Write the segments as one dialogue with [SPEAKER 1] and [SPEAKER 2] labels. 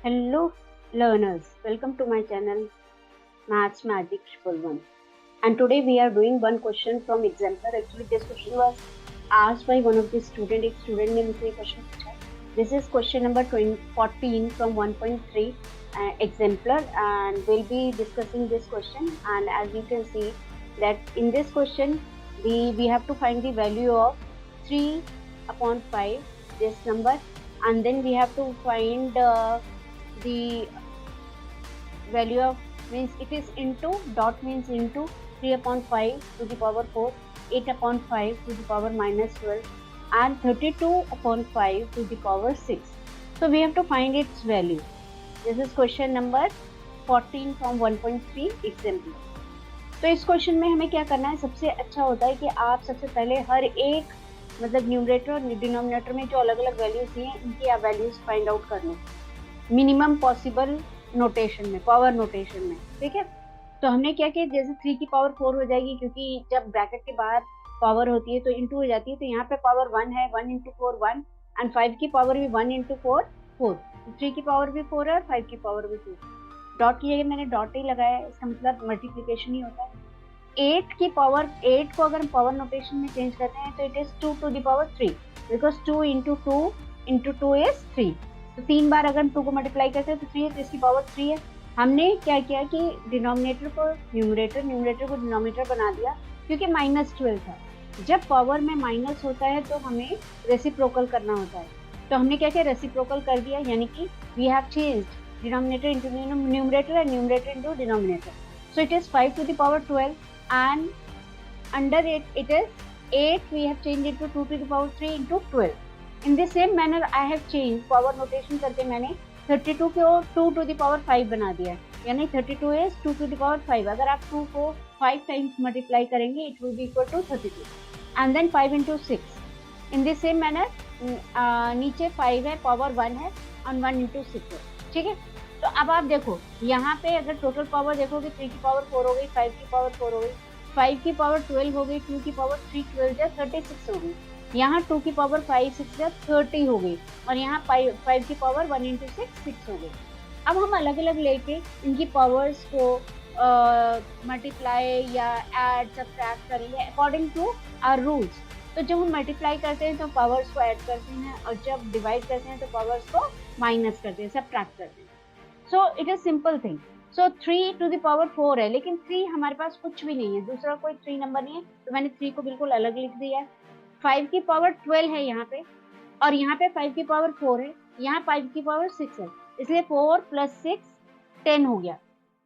[SPEAKER 1] Hello learners, welcome to my channel Maths Magic 111. And today we are doing one question from exemplar. Actually this question was asked by one of the student. एक student ने मुझसे question पूछा. This is question number 14 from 1.3 exemplar, and we'll be discussing this question. And as you can see that in this question we have to find the value of 3 upon 5, this number, and then we have to find the value of, means it is into, dot means into 3 upon 5 to the power 4, 8 upon 5 to the power minus 12, and 32 upon 5 to the power 6. So we have to find its value. This is question number 14 from 1.3 example. तो इस question में हमें क्या करना है, सबसे अच्छा होता है कि आप सबसे पहले हर एक मतलब न्यूमरेटर और डिनोमिनेटर में जो अलग अलग वैल्यूज दिए हैं इनकी आप वैल्यूज फाइंड आउट कर लो मिनिमम पॉसिबल नोटेशन में, पावर नोटेशन में, ठीक है। तो हमने क्या किया, जैसे 3 की पावर 4 हो जाएगी, क्योंकि जब ब्रैकेट के बाहर पावर होती है तो इंटू हो जाती है, तो यहाँ पे पावर 1 है, 1 इंटू 4 1, एंड 5 की पावर भी 1 इंटू 4 4, 3 की पावर भी 4 है और 5 की पावर भी 2। डॉट की जगह मैंने डॉट ही लगाया है, इसका मतलब मल्टीप्लीकेशन ही होता है। 8 की पावर 8 को अगर हम पावर नोटेशन में चेंज करते हैं तो it is 2 to the power 3, because 2 into 2 is 3। तो 3 बार अगर हम 2 को मल्टीप्लाई करते हैं तो 3 है, तो इसकी पावर 3 है। हमने क्या किया कि डिनोमिनेटर को न्यूमरेटर, न्यूमरेटर को डिनोमिनेटर बना दिया, क्योंकि -12 था। जब पावर में माइनस होता है तो हमें रेसिप्रोकल करना होता है, तो हमने क्या किया, रेसिप्रोकल कर दिया, यानी कि we have changed denominator into numerator and numerator into denominator. So it is 5 to the power 12, and under it is 8, we have changed it to 2 to the power 3 into 12. In the same manner I have changed power notation करके मैंने 32 को 2 to the power 5 बना दिया, यानी 32 is 2 to the power 5। अगर आप 2 को 5 times multiply करेंगे it will be equal to 32, and then 5 into 6। in the same manner नीचे 5 है, पावर 1 है, और 1 into 6 है, ठीक है। तो अब आप देखो यहाँ पे अगर टोटल पावर देखोगे 3 की पावर 4 हो गई, 5 की पावर 4 हो गई, 5 की पावर 12 हो गई, 2 की पावर 3 12 या 36 हो गई, यहाँ 2 की पावर 5 6 या 30 हो गई, और यहाँ 5 की पावर 1 into 6 6 हो गई। अब हम अलग अलग लेके इनकी पावर्स को मल्टीप्लाई या ऐड सब्ट्रैक्ट करेंगे अकॉर्डिंग टू आवर रूल्स। तो जब हम मल्टीप्लाई करते हैं तो पावर्स को ऐड करते हैं, और जब डिवाइड करते हैं तो पावर्स को माइनस करते हैं, सब्ट्रैक्ट करते हैं। So it is simple thing. So 3 to the power 4 है, लेकिन 3 हमारे पास कुछ भी नहीं है, दूसरा कोई 3 नंबर नहीं है, तो मैंने 3 को बिल्कुल अलग लिख दिया है। 5 की पावर 12 है यहाँ पे, और यहाँ पे 5 की पावर 4 है, यहाँ 5 की पावर 6 है, इसलिए 4 + 6 10 हो गया।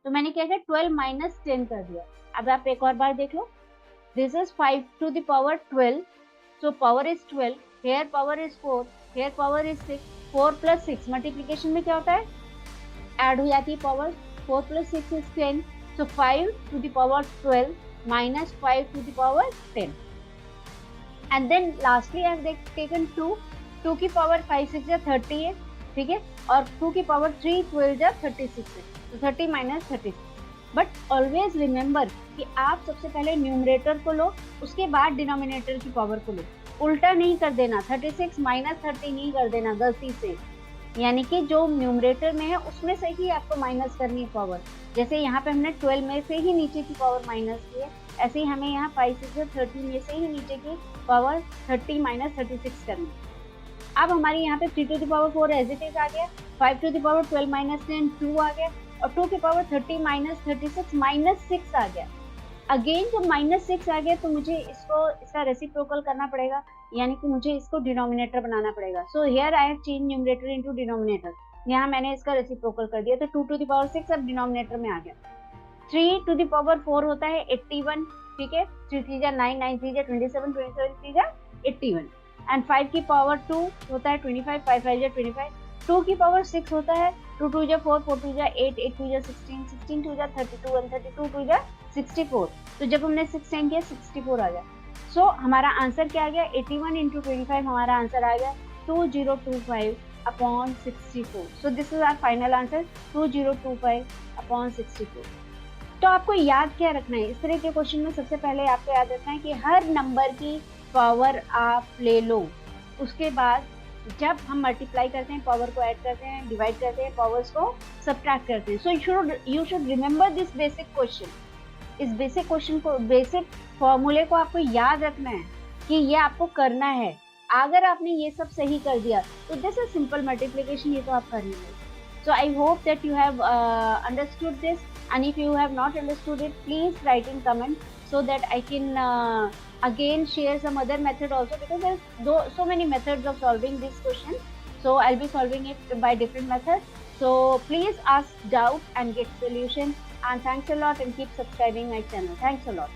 [SPEAKER 1] तो मैंने क्या किया, 12 - 10 कर दिया। अब आप एक और बार देख लो, this is 5 to the power 12, so power is 12, here power is 4, here power is 6, 4 + 6 multiplication में क्या होता है, ऐड हो जाती है power, 4 + 6 is 10, so 5 to the power 12 minus 5 to the power 10, and then lastly I have taken 2 की power 5 6 या 30 है, ठीक है, और 2 की पावर 3 12 या 36 है, तो 30 - 36। बट ऑलवेज रिमेंबर कि आप सबसे पहले न्यूमरेटर को लो, उसके बाद डिनोमिनेटर की पावर को लो, उल्टा नहीं कर देना, 36 - 30 नहीं कर देना गलती से, यानी कि जो न्यूमरेटर में है उसमें से ही आपको माइनस करनी है पावर। जैसे यहाँ पे हमने 12 में से ही नीचे की पावर माइनस की है, ऐसे ही हमें यहाँ 5 6 30 में से ही नीचे की पावर 30 - 36 करनी है। अब हमारी यहाँ पे 3 to the power 4 as it is आ गया, 5 टू द पावर 12 - 10 2 आ गया, और 2 की पावर 30 - 36 -6 आ गया। अगेन जब -6 आ गया तो मुझे इसका रेसिप्रोकल करना पड़ेगा, यानी कि मुझे इसको डिनोमिनेटर बनाना पड़ेगा। So here I have change numerator into denominator, यहाँ मैंने इसका रेसिप्रोकल कर दिया, तो 2 टू द पावर 6 अब डिनोमिनेटर में आ गया। 3 टू द पावर 4 होता है 81, ठीक है, 3 3 जा 9 9 3 जा 27 27 3 जा 81, एंड 5 की पावर 2 होता है 25 5 5 जा 25, 2 की पावर 6 होता है 2 2 जा 4 4 2 जा 8 8 2 जा 16 16 2 जा 32 1 32 2 जा 64, तो जब हमने 6 टाइम किया 64 आ गया। सो हमारा आंसर क्या आ गया, 81 × 25 हमारा आंसर आ गया 2025 upon 64। So this is our final answer 2025 upon 64। तो आपको याद क्या रखना है, इस तरह के क्वेश्चन में सबसे पहले आपको याद रखना है कि हर नंबर की पावर आप ले लो, उसके बाद जब हम मल्टीप्लाई करते हैं, पावर को ऐड करते हैं, डिवाइड करते हैं, पावर्स को सब्ट्रैक्ट करते हैं. So you should remember this basic question. इस बेसिक क्वेश्चन को, बेसिक फॉर्मूले को आपको याद रखना है कि ये आपको करना है. अगर आपने ये सब सही कर दिया तो दिस इज सिंपल मल्टीप्लिकेशन, ये तो आप कर ही लोगे. So I hope that you have understood this, and if you have not understood it, please write in comment so that I can again share some other method also, because there's so many methods of solving this question. So I'll be solving it by different methods. So please ask doubt and get solution. And thanks a lot, and keep subscribing my channel. Thanks a lot.